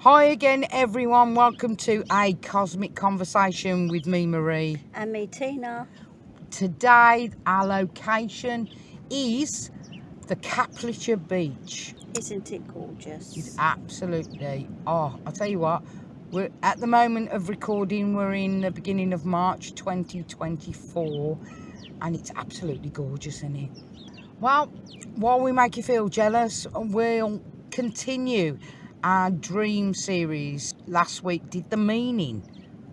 Hi again, everyone. Welcome to a cosmic conversation with me, Marie. And me, Tina. Today, our location is the Kaplica beach. Isn't it gorgeous? It's absolutely. Oh, I'll tell you what. We're at the moment of recording. We're in the beginning of March 2024, and it's absolutely gorgeous, isn't it? Well, while we make you feel jealous, we'll continue our dream series. Last week did the meaning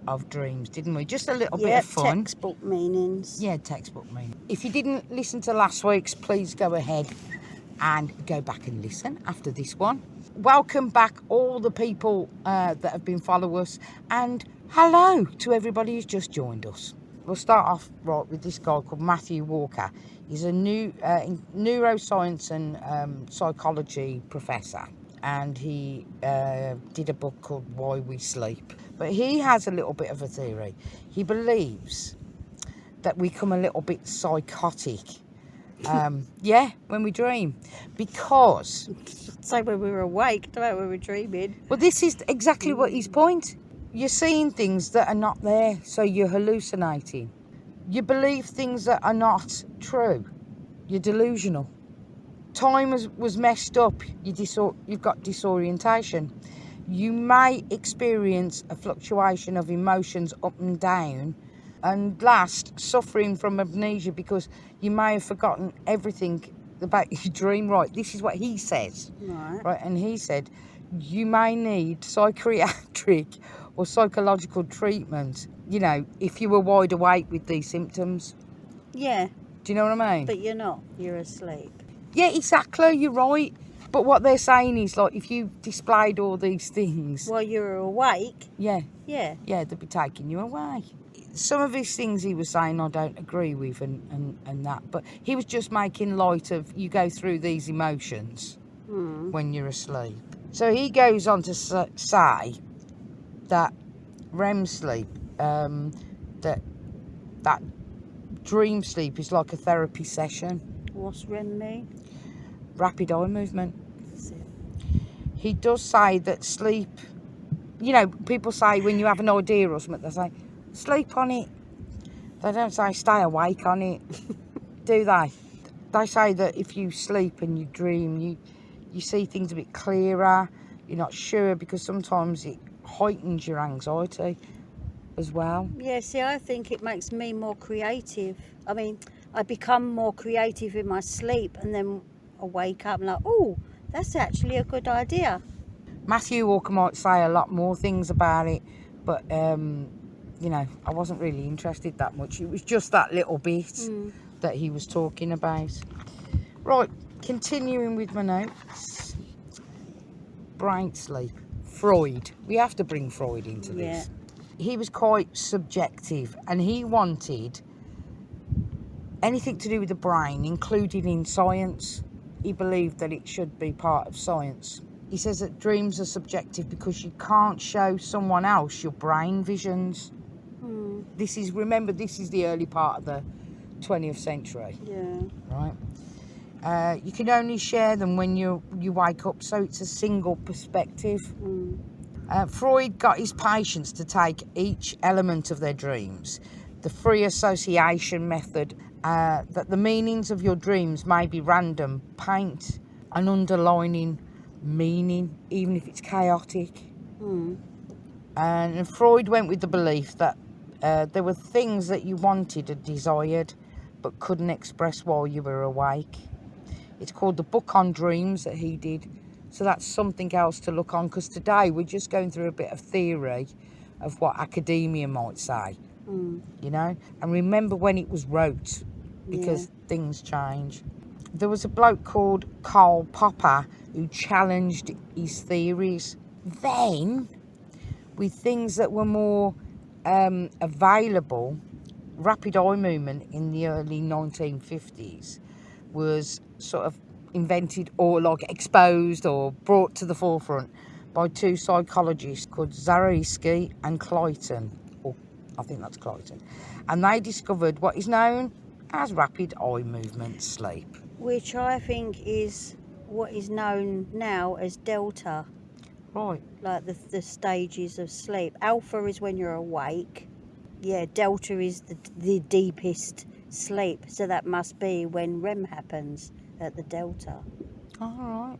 of dreams, didn't we? Just a little bit of fun. Textbook meanings. Yeah, textbook meaning. If you didn't listen to last week's, please go ahead and go back and listen after this one. Welcome back all the people that have been following us, and hello to everybody who's just joined us. We'll start off right with this guy called Matthew Walker. He's a neuroscience and psychology professor, and he did a book called Why We Sleep. But he has a little bit of a theory. He believes that we become a little bit psychotic, when we dream, because... So when we were awake, not when we were dreaming. Well, this is exactly what his point. You're seeing things that are not there, so you're hallucinating. You believe things that are not true. You're delusional. Time was messed up. You've got disorientation. You may experience a fluctuation of emotions up and down, and last, suffering from amnesia because you may have forgotten everything about your dream. Right, this is what he says. Right, and he said you may need psychiatric or psychological treatment, if you were wide awake with these symptoms. Yeah. Do you know what I mean? But you're not. You're asleep. Yeah, exactly. You're right. But what they're saying is, like, if you displayed all these things... While you were awake? Yeah, Yeah, they'd be taking you away. Some of his things he was saying I don't agree with and that. But he was just making light of you go through these emotions when you're asleep. So he goes on to say that REM sleep, that dream sleep is like a therapy session. What's REM mean? Rapid eye movement. That's it. He does say that sleep, people say when you have an idea or something, they say, sleep on it. They don't say stay awake on it, do they? They say that if you sleep and you dream, you see things a bit clearer. You're not sure because sometimes it heightens your anxiety as well. Yeah, see, I think it makes me more creative. I mean, I become more creative in my sleep, and then I wake up and like, oh, that's actually a good idea. Matthew Walker might say a lot more things about it, but I wasn't really interested that much. It was just that little bit that he was talking about. Right, continuing with my notes. Brain sleep. Freud. We have to bring Freud into this. He was quite subjective, and he wanted anything to do with the brain included in science. He believed that it should be part of science. He says that dreams are subjective because you can't show someone else your brain visions. This is the early part of the 20th century. Yeah. Right. You can only share them when you wake up, so it's a single perspective. Freud got his patients to take each element of their dreams, the free association method, that the meanings of your dreams may be random. Paint an underlining meaning, even if it's chaotic. And Freud went with the belief that there were things that you wanted or desired but couldn't express while you were awake. It's called the book on dreams that he did. So that's something else to look on, because today we're just going through a bit of theory of what academia might say, and remember when it was wrote, because things change. There was a bloke called Karl Popper who challenged his theories. Then, with things that were more available, rapid eye movement in the early 1950s was sort of invented or exposed or brought to the forefront by two psychologists called Zariski and Clayton, or I think that's Clayton, and they discovered what is known as rapid eye movement sleep, Which I think is what is known now as Delta. Right. like the stages of sleep. Alpha is when you're awake. Yeah, delta is the deepest sleep. So that must be when REM happens at the delta. All right.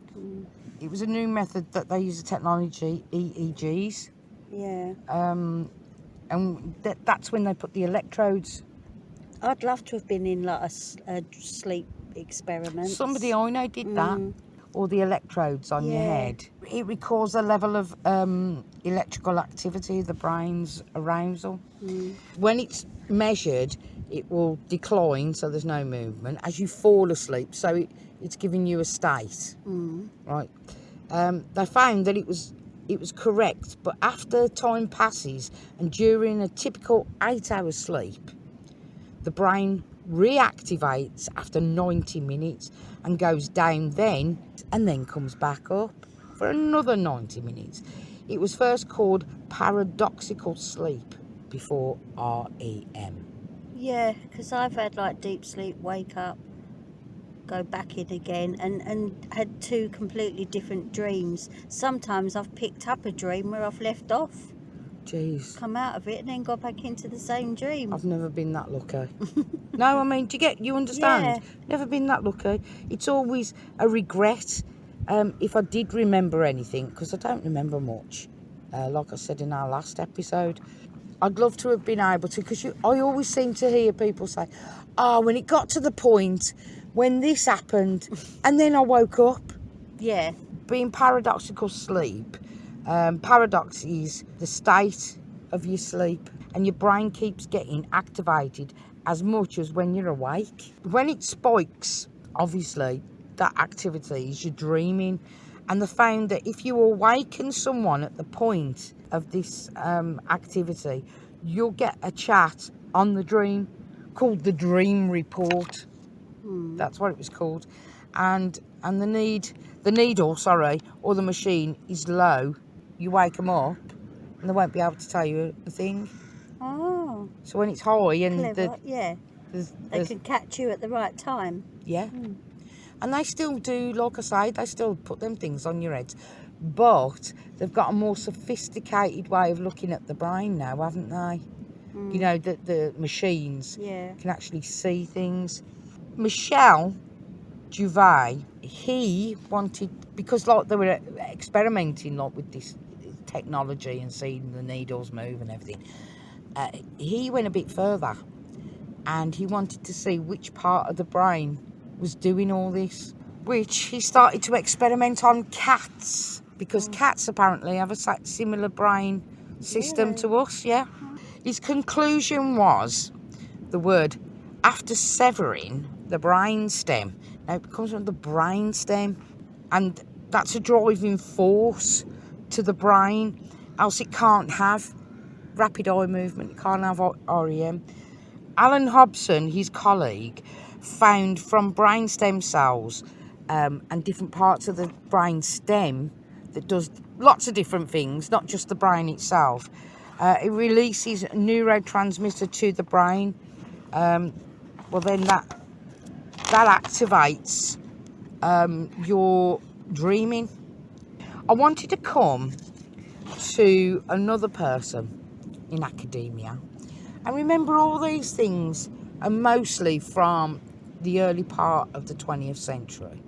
It was a new method that they use the technology, EEGs. Yeah. And that's when they put the electrodes. I'd love to have been in like a sleep experiment. Somebody I know did that. Or the electrodes on your head. It records a level of electrical activity, the brain's arousal. When it's measured, it will decline, so there's no movement, as you fall asleep. So it's giving you a state, right? They found that it was correct, but after time passes and during a typical 8-hour sleep, the brain reactivates after 90 minutes and goes down then and then comes back up for another 90 minutes. It was first called paradoxical sleep before REM. Yeah, because I've had like deep sleep, wake up, go back in again, and had two completely different dreams. Sometimes I've picked up a dream where I've left off, Jeez, come out of it, and then got back into the same dream. I've never been that lucky. No, I mean, do you understand? Yeah. Never been that lucky. It's always a regret if I did remember anything, because I don't remember much. Like I said in our last episode, I'd love to have been able to, because I always seem to hear people say, oh, when it got to the point when this happened and then I woke up. Yeah. Being paradoxical sleep, paradox is the state of your sleep, and your brain keeps getting activated as much as when you're awake. When it spikes, obviously, that activity is you're dreaming, and they found that if you awaken someone at the point of this activity, you'll get a chat on the dream called the dream report. That's what it was called. And the needle, or the machine is low. You wake them up and they won't be able to tell you a thing. Oh. So when it's high and Clever. Yeah. They can catch you at the right time. Yeah. And they still do, like I say, they still put them things on your heads. But they've got a more sophisticated way of looking at the brain now, haven't they? You know, the machines can actually see things. Michel Duvet, he wanted, because like they were experimenting like with this technology and seeing the needles move and everything, he went a bit further and he wanted to see which part of the brain was doing all this, which he started to experiment on cats, because cats apparently have a similar brain system to us. His conclusion was the word, after severing the brain stem. Now it comes from the brain stem, and that's a driving force to the brain, else it can't have rapid eye movement, it can't have REM. Alan Hobson, his colleague, found from brain stem cells and different parts of the brain stem that does lots of different things, not just the brain itself. It releases a neurotransmitter to the brain. Well, then that activates your dreaming. I wanted to come to another person in academia, and remember all these things are mostly from the early part of the 20th century.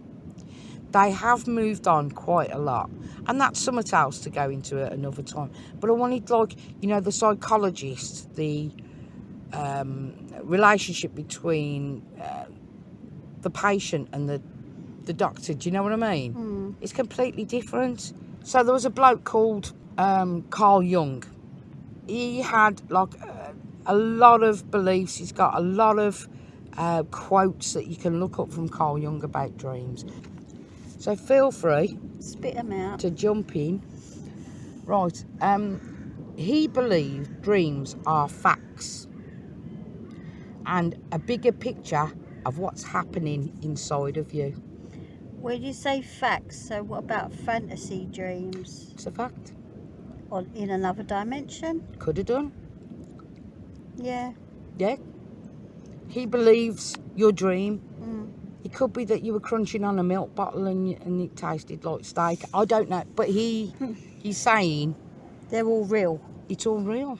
They have moved on quite a lot, and that's something else to go into at another time. But I wanted, like, you know, the psychologist, the relationship between the patient and the doctor. Do you know what I mean? It's completely different. So there was a bloke called Karl Jung. He had like a lot of beliefs. He's got a lot of quotes that you can look up from Karl Jung about dreams. So feel free, spit them out, to jump in. Right. He believed dreams are facts and a bigger picture of what's happening inside of you. When you say facts, so what about fantasy dreams? It's a fact. Or in another dimension? Could have done. Yeah. Yeah. He believes your dream It could be that you were crunching on a milk bottle and it tasted like steak. I don't know. But he's saying... They're all real. It's all real.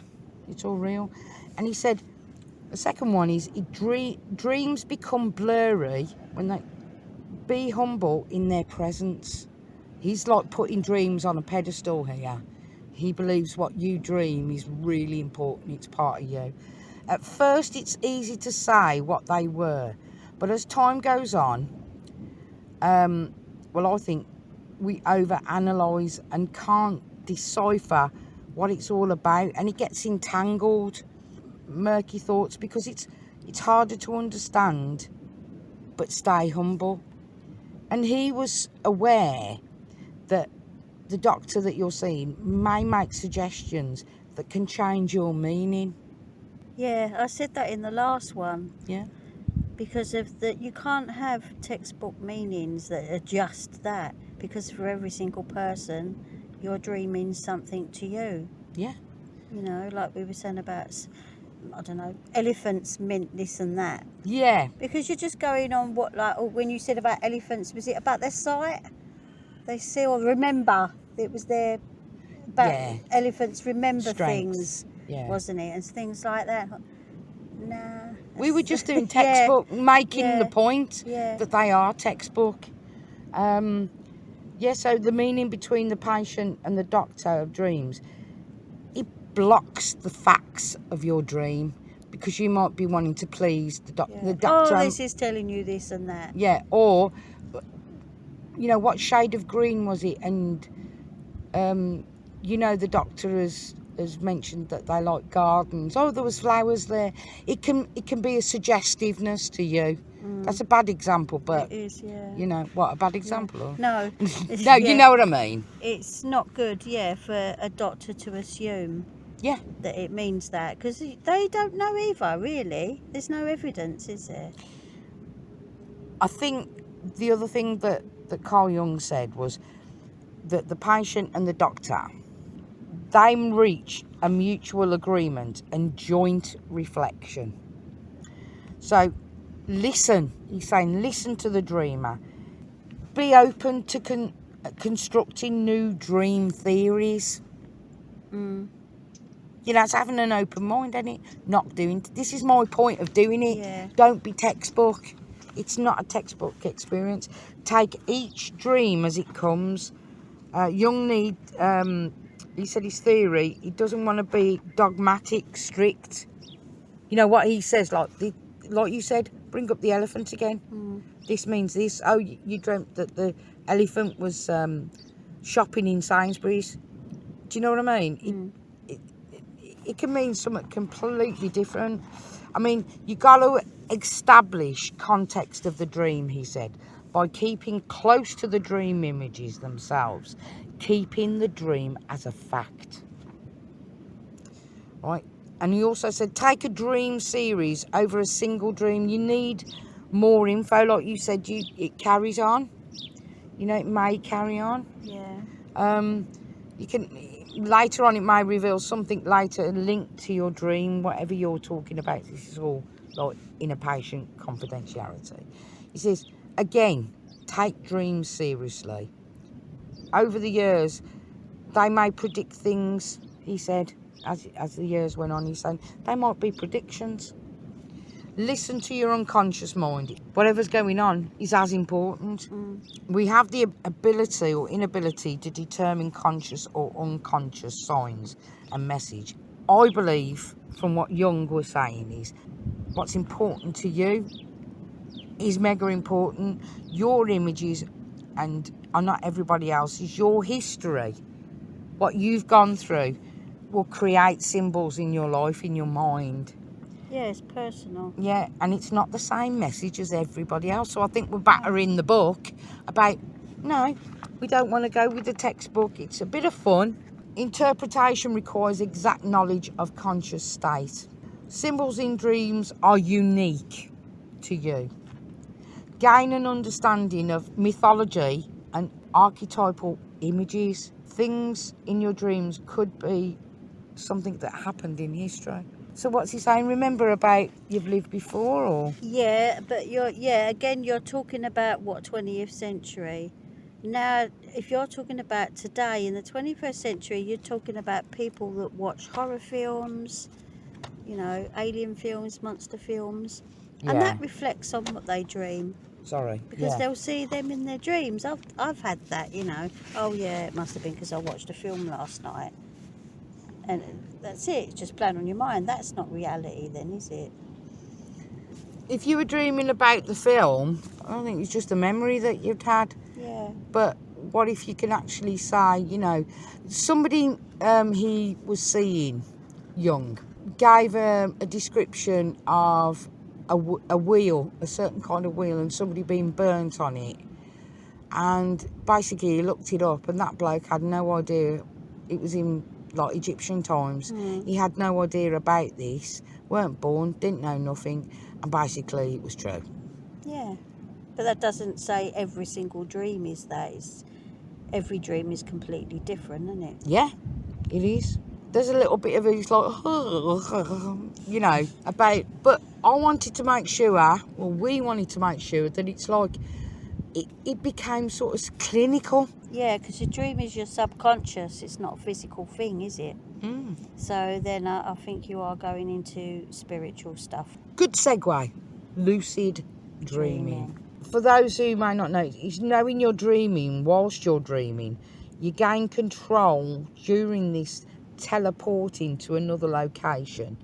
It's all real. And he said, the second one is, dreams become blurry when they... Be humble in their presence. He's like putting dreams on a pedestal here. He believes what you dream is really important. It's part of you. At first, it's easy to say what they were. But as time goes on, I think we overanalyse and can't decipher what it's all about. And it gets entangled, murky thoughts, because it's harder to understand, but stay humble. And he was aware that the doctor that you're seeing may make suggestions that can change your meaning. Yeah, I said that in the last one. Yeah. Because of that, you can't have textbook meanings that are just that. Because for every single person, your dream means something to you. Yeah. You know, like we were saying about, I don't know, elephants meant this and that. Yeah. Because you're just going on what, like, or when you said about elephants, was it about their sight? They see or remember. It was their, about elephants remember things, wasn't it? And things like that. Nah. We were just doing textbook, making the point that they are textbook. So the meaning between the patient and the doctor of dreams, it blocks the facts of your dream, because you might be wanting to please the doctor. Oh, this is telling you this and that. Yeah, or, you know, what shade of green was it? And, you know, the doctor has mentioned that they like gardens. Oh, there was flowers there. It can be a suggestiveness to you. That's a bad example, but it is, you know what, a bad example? Or? No, no, you know what I mean. It's not good, for a doctor to assume that it means that, because they don't know either. Really, there's no evidence, is there? I think the other thing that Karl Jung said was that the patient and the doctor, they reach a mutual agreement and joint reflection. So listen, he's saying, listen to the dreamer. Be open to constructing new dream theories. You know, it's having an open mind, isn't it? Not doing... This is my point of doing it. Yeah. Don't be textbook. It's not a textbook experience. Take each dream as it comes. Jung he said his theory, he doesn't want to be dogmatic, strict. You know what he says, like you said, bring up the elephant again. This means this. Oh, you dreamt that the elephant was shopping in Sainsbury's. Do you know what I mean? It can mean something completely different. I mean, you got to establish context of the dream, he said, by keeping close to the dream images themselves, keeping the dream as a fact. Right? And he also said, take a dream series over a single dream. You need more info. Like you said, it carries on. You know, it may carry on. Yeah. You can... Later on, it may reveal something later linked to your dream, whatever you're talking about. This is all like inner patient confidentiality. He says, again, take dreams seriously. Over the years, they may predict things, he said, as the years went on. He's saying, they might be predictions. Listen to your unconscious mind. Whatever's going on is as important. We have the ability or inability to determine conscious or unconscious signs and message. I believe, from what Jung was saying, is what's important to you is mega important. Your images and not everybody else's, your history, what you've gone through, will create symbols in your life, in your mind. Yeah, it's personal. Yeah, and it's not the same message as everybody else. So I think we're better in the book about, no, we don't want to go with the textbook. It's a bit of fun. Interpretation requires exact knowledge of conscious state. Symbols in dreams are unique to you. Gain an understanding of mythology and archetypal images. Things in your dreams could be something that happened in history. So what's he saying? Remember about you've lived before, or? Yeah, but you're talking about what, 20th century. Now, if you're talking about today in the 21st century, you're talking about people that watch horror films, you know, alien films, monster films, and Yeah. that reflects on what they dream. Sorry. Because Yeah. they'll see them in their dreams. I've had that, you know. Oh yeah, it must have been because I watched a film last night. And that's it. It's just playing on your mind. That's not reality then, is it? If you were dreaming about the film, I don't think it's just a memory that you'd had. Yeah. But what if you can actually say, you know, somebody he was seeing, Jung, gave a description of a wheel, a certain kind of wheel, and somebody being burnt on it. And basically he looked it up, and that bloke had no idea. It was in like Egyptian times. He had no idea about this, weren't born, didn't know nothing, and basically it was true. Yeah. But that doesn't say every single dream is that. Every dream is completely different, isn't it? Yeah, it is. There's a little bit of it's like, you know, about. But I wanted to make sure, well, we wanted to make sure that it's like, it became sort of clinical. Yeah, because your dream is your subconscious. It's not a physical thing, is it? So then I think you are going into spiritual stuff. Good segue. Lucid dreaming. For those who may not know, it's knowing you're dreaming whilst you're dreaming. You gain control during this teleporting to another location,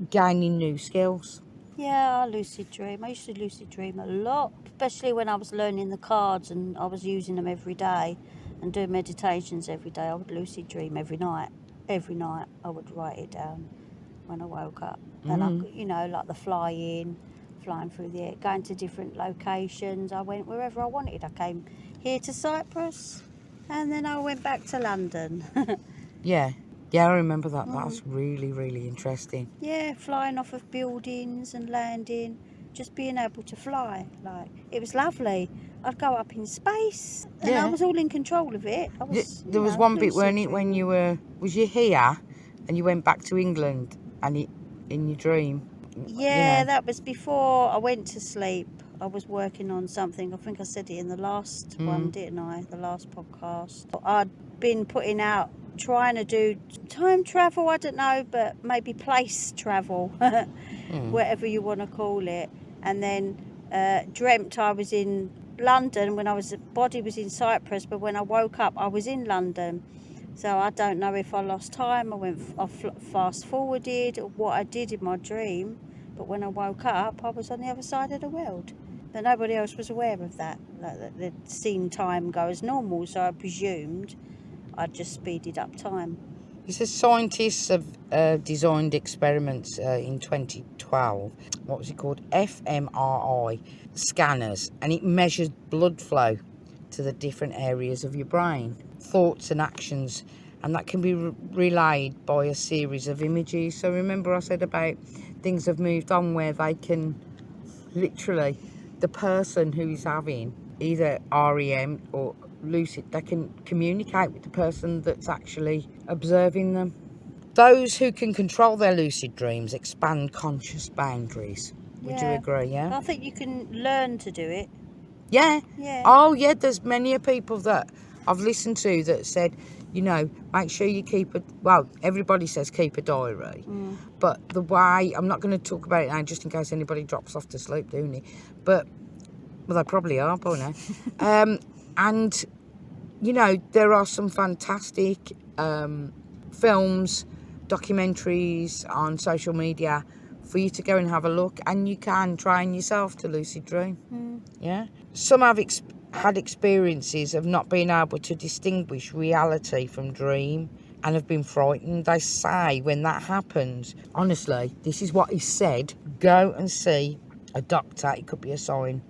gaining new skills. Yeah, I lucid dream. I used to lucid dream a lot, especially when I was learning the cards and I was using them every day and doing meditations every day. I would lucid dream every night. Every night I would write it down when I woke up. And I, you know, like the flying through the air, going to different locations. I went wherever I wanted. I came here to Cyprus and then I went back to London. Yeah, I remember that. That's really, really interesting. Yeah, flying off of buildings and landing, just being able to fly. Like, it was lovely. I'd go up in space and I was all in control of it. I was, there was one bit, weren't it, when you was you here and you went back to England and in your dream? Yeah, you know. that was before I went to sleep. I was working on something. I think I said it in the last one, didn't I? The last podcast. I'd been putting out, trying to do time travel, I don't know, but maybe place travel, whatever you want to call it. And then dreamt I was in London when body was in Cyprus, but when I woke up, I was in London. So I don't know if I lost time, I fast forwarded, or what I did in my dream. But when I woke up, I was on the other side of the world. But nobody else was aware of that. Like, they'd seen time go as normal, so I presumed I'd just speeded up time. It says scientists have designed experiments in 2012. What was it called? fMRI scanners, and it measures blood flow to the different areas of your brain, thoughts and actions, and that can be relayed by a series of images. So remember I said about things have moved on where they can literally, the person who is having either REM or lucid, they can communicate with the person that's actually observing them. Those who can control their lucid dreams expand conscious boundaries. Would you agree? Yeah, I think you can learn to do it. Yeah. Oh yeah, there's many people that I've listened to that said, you know, make sure you keep everybody says keep a diary, but the way, I'm not going to talk about it now just in case anybody drops off to sleep doing it, but well, they probably are by now. And you know, there are some fantastic films, documentaries on social media for you to go and have a look, and you can train yourself to lucid dream. Yeah. Some have had experiences of not being able to distinguish reality from dream and have been frightened. They say when that happens, honestly, this is what is said, go and see a doctor. It could be a sign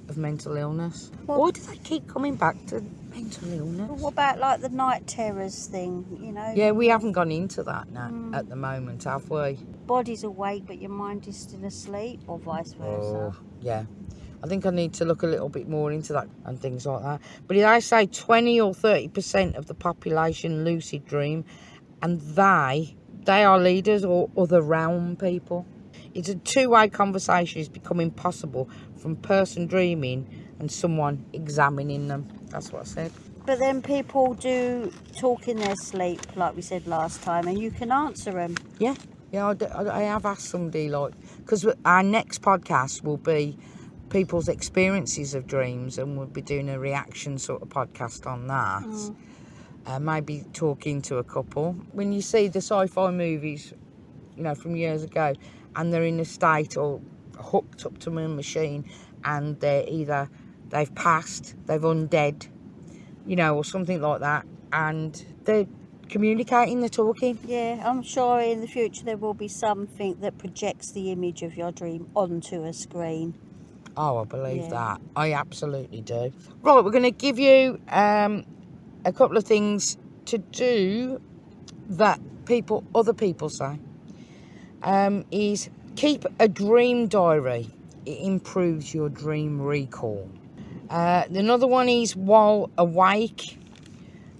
of mental illness. Why do they keep coming back to mental illness? Well, what about like the night terrors thing, you know? Yeah, we haven't gone into that now at the moment, have we? Body's awake but your mind is still asleep, or vice versa. Oh, yeah. I think I need to look a little bit more into that and things like that. But I say 20 or 30% of the population lucid dream, and they they are leaders or other realm people. It's a two-way conversation is becoming possible from person dreaming and someone examining them. That's what I said. But then people do talk in their sleep, like we said last time, and you can answer them. Yeah, I have asked somebody, like, because our next podcast will be people's experiences of dreams, and we'll be doing a reaction sort of podcast on that. Maybe talking to a couple. When you see the sci-fi movies, you know, from years ago, and they're in a state or hooked up to a machine, and they're either they've passed, they've undead, you know, or something like that, and they're communicating, they're talking. Yeah, I'm sure in the future there will be something that projects the image of your dream onto a screen. Oh, I believe that. I absolutely do. Right, we're going to give you a couple of things to do that other people say. Is keep a dream diary. It improves your dream recall. Another one is while awake,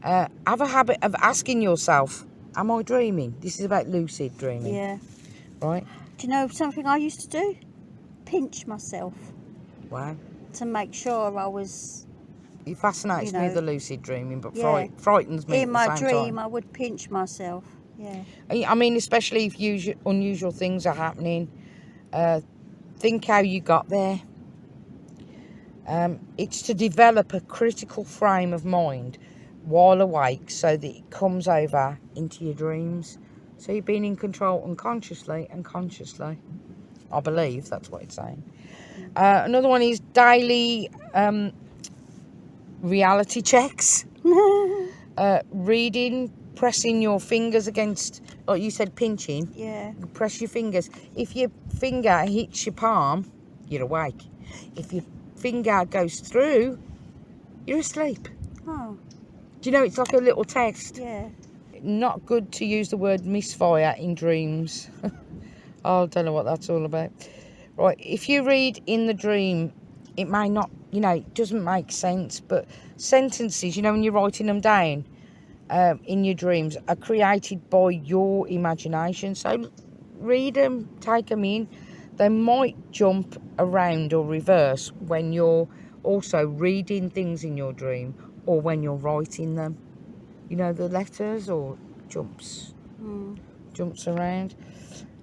have a habit of asking yourself, am I dreaming? This is about lucid dreaming. Yeah. Right? Do you know something I used to do? Pinch myself. Wow. To make sure I was... It fascinates me, the lucid dreaming, but frightens me in at the my same dream, time. I would pinch myself. Yeah. I mean, especially if unusual things are happening. Think how you got there. It's to develop a critical frame of mind while awake so that it comes over into your dreams. So you're being in control unconsciously and consciously. I believe that's what it's saying. Another one is daily reality checks. Reading, pressing your fingers against, like you said, pinching. Yeah. Press your fingers. If your finger hits your palm, you're awake. If your finger goes through, you're asleep. Oh. Do you know, it's like a little test. Yeah. Not good to use the word misfire in dreams. I don't know what that's all about. Right, if you read in the dream, it may not, it doesn't make sense, but sentences, when you're writing them down in your dreams, are created by your imagination. So read them, take them in. They might jump around or reverse when you're also reading things in your dream or when you're writing them. The letters or jumps around.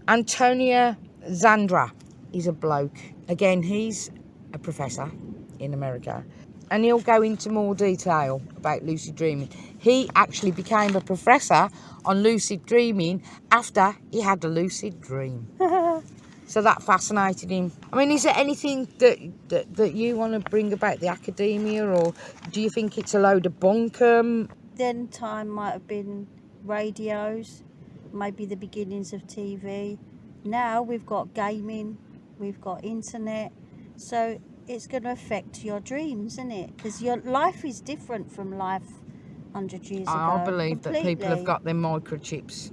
Antonia Zandra is a bloke. Again, he's a professor in America. And he'll go into more detail about lucid dreaming. He actually became a professor on lucid dreaming after he had a lucid dream. So that fascinated him. I mean, is there anything that you want to bring about the academia, or do you think it's a load of bunkum? Then time might have been radios, maybe the beginnings of TV. Now we've got gaming, we've got internet, so it's going to affect your dreams, isn't it? Because your life is different from life 100 years ago. I believe completely. that people have got their microchips,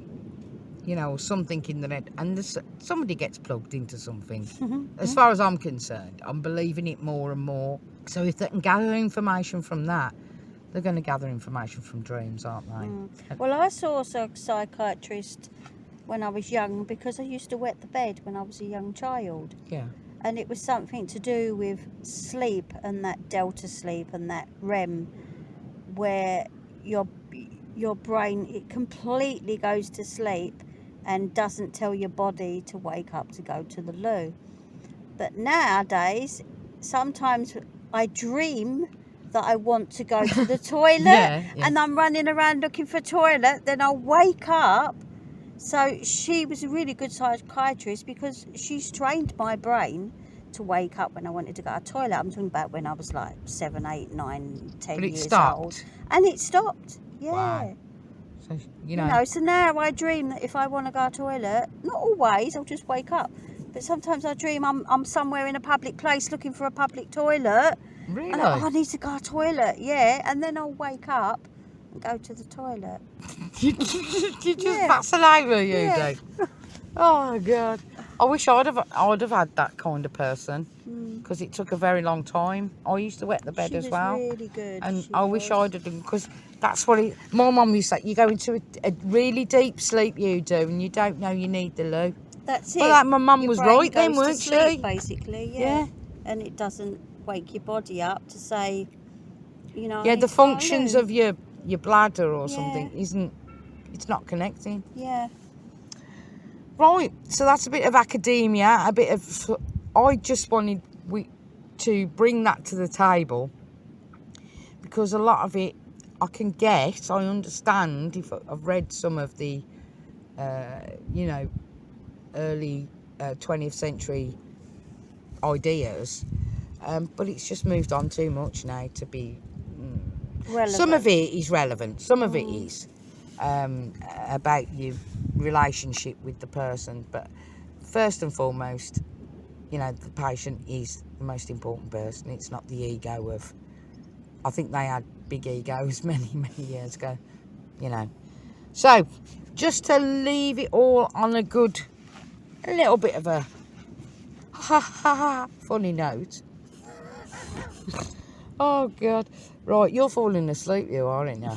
or something in the net, and somebody gets plugged into something. As far as I'm concerned, I'm believing it more and more. So if they can gather information from that, they're going to gather information from dreams, aren't they? Well, I saw a psychiatrist when I was young because I used to wet the bed when I was a young child. Yeah. And it was something to do with sleep and that delta sleep and that REM, where your brain, it completely goes to sleep and doesn't tell your body to wake up to go to the loo. But nowadays, sometimes I dream that I want to go to the toilet and I'm running around looking for a toilet, then I'll wake up. So she was a really good psychiatrist because she's trained my brain to wake up when I wanted to go to the toilet. I'm talking about when I was like 7, 8, 9, 10 years old. And it stopped. Yeah. Wow. So, so now I dream that if I want to go to the toilet, not always, I'll just wake up. But sometimes I dream I'm somewhere in a public place looking for a public toilet. Really? And I need to go to the toilet, and then I'll wake up and go to the toilet. You just fascinate me, you do. Oh, God. I wish I'd have had that kind of person, Mm. because it took a very long time. I used to wet the bed She as was well. really good. And she I wish was. I'd have done, because that's what my mum used to say. You go into a really deep sleep, you do, and you don't know you need the loo. That's it. But my mum Your was brain right then, goes to weren't sleep, she? basically, Yeah. And it doesn't wake your body up to say, you know, I Yeah, need the to go to functions loo. of your bladder or Yeah. something it's not connecting. Yeah. Right, so that's a bit of academia, I just wanted to bring that to the table, because a lot of it I can guess, I understand if I've read some of the, early 20th century ideas, but it's just moved on too much now to be. Relevant. Some of it is relevant, some of it is about your relationship with the person, but first and foremost, the patient is the most important person. It's not the ego of, I think they had big egos many years ago, so just to leave it all on a little bit of a funny note. Oh God, right, you're falling asleep, you are, aren't you?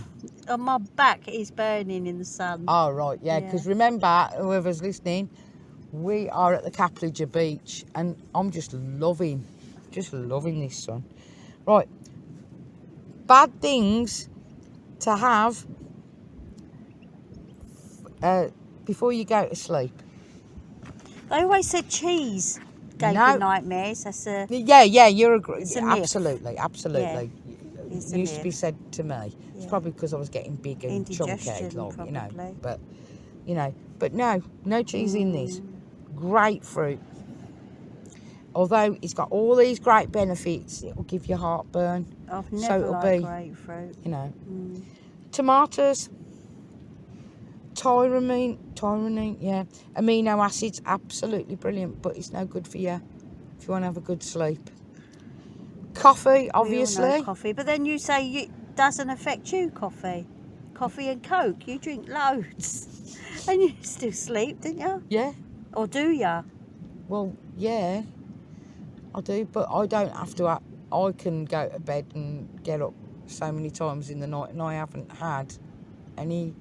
And my back is burning in the sun. Oh right, yeah, because remember, whoever's listening, we are at the Kaplica beach, and I'm just loving this sun. Right, bad things to have before you go to sleep. They always said cheese gave No. you nightmares. That's a Yeah, you're It's a myth. absolutely. Yeah, it's a Used to be myth. said to me. It's Yeah. probably because I was getting big and chunky, Indigestion, probably. but no cheese in this. Grapefruit. Although it's got all these great benefits, it will give you heartburn. I've So never it'll liked be, grapefruit. Tomatoes, tyramine, yeah. Amino acids, absolutely brilliant, but it's no good for you if you want to have a good sleep. Coffee, obviously. We all know coffee, but then you say it doesn't affect you, coffee. Coffee and Coke, you drink loads. And you still sleep, don't you? Yeah. Or do you? Well, yeah, I do, but I don't have to. I can go to bed and get up so many times in the night, and I haven't had any.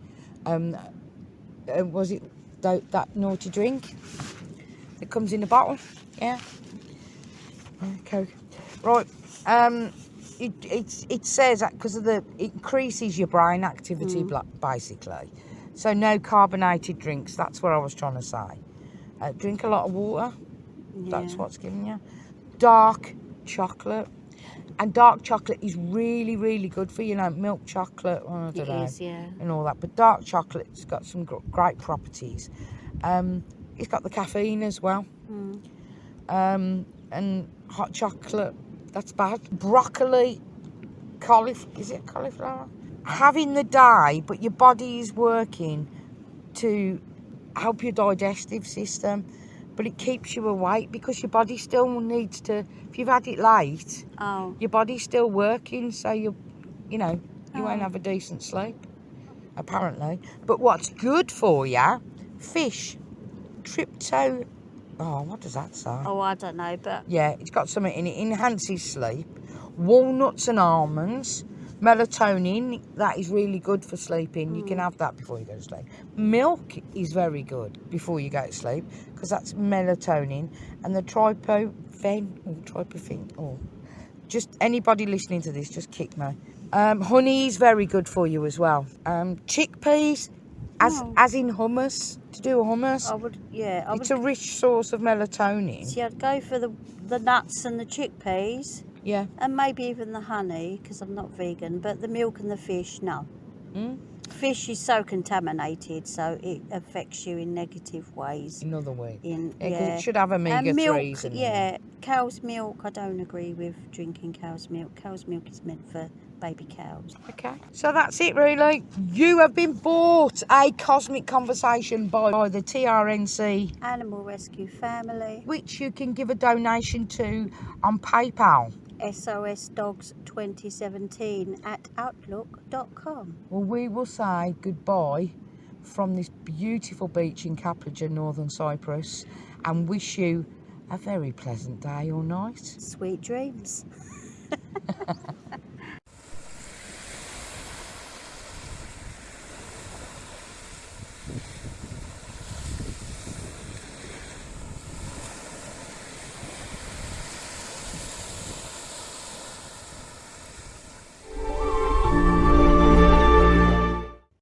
Was it that naughty drink that comes in a bottle? Yeah. Coke. Right. It says that because it increases your brain activity, basically. So no carbonated drinks. That's what I was trying to say. Drink a lot of water. Yeah. That's what's giving you. Dark chocolate. And dark chocolate is really, really good for, milk chocolate. Well, I don't know. It is, yeah. And all that. But dark chocolate's got some great properties. It's got the caffeine as well. And hot chocolate, that's bad. Broccoli, is it cauliflower? Having the day, but your body is working to help your digestive system, but it keeps you awake because your body still needs to, if you've had it late, your body's still working, so you won't have a decent sleep, apparently. But what's good for you, fish, what does that say? Oh, I don't know, but Yeah, it's got something in it. Enhances sleep. Walnuts and almonds. Melatonin, that is really good for sleeping. You can have that before you go to sleep. Milk is very good before you go to sleep because that's melatonin. And the tryptophan, just anybody listening to this, just kick me. Honey is very good for you as well. Chickpeas, as in hummus, to do a hummus. It's a rich source of melatonin. See, I'd go for the nuts and the chickpeas. Yeah. And maybe even the honey, because I'm not vegan, but the milk and the fish, no. Fish is so contaminated, so it affects you in negative ways. In other ways. It should have omega-3s. Milk, in cow's milk, I don't agree with drinking cow's milk. Cow's milk is meant for baby cows. Okay, so that's it really. You have been bought a cosmic conversation by the TRNC Animal Rescue Family, which you can give a donation to on PayPal. SOS Dogs 2017 at outlook.com. Well, we will say goodbye from this beautiful beach in Kaplica, Northern Cyprus, and wish you a very pleasant day or night. Sweet dreams.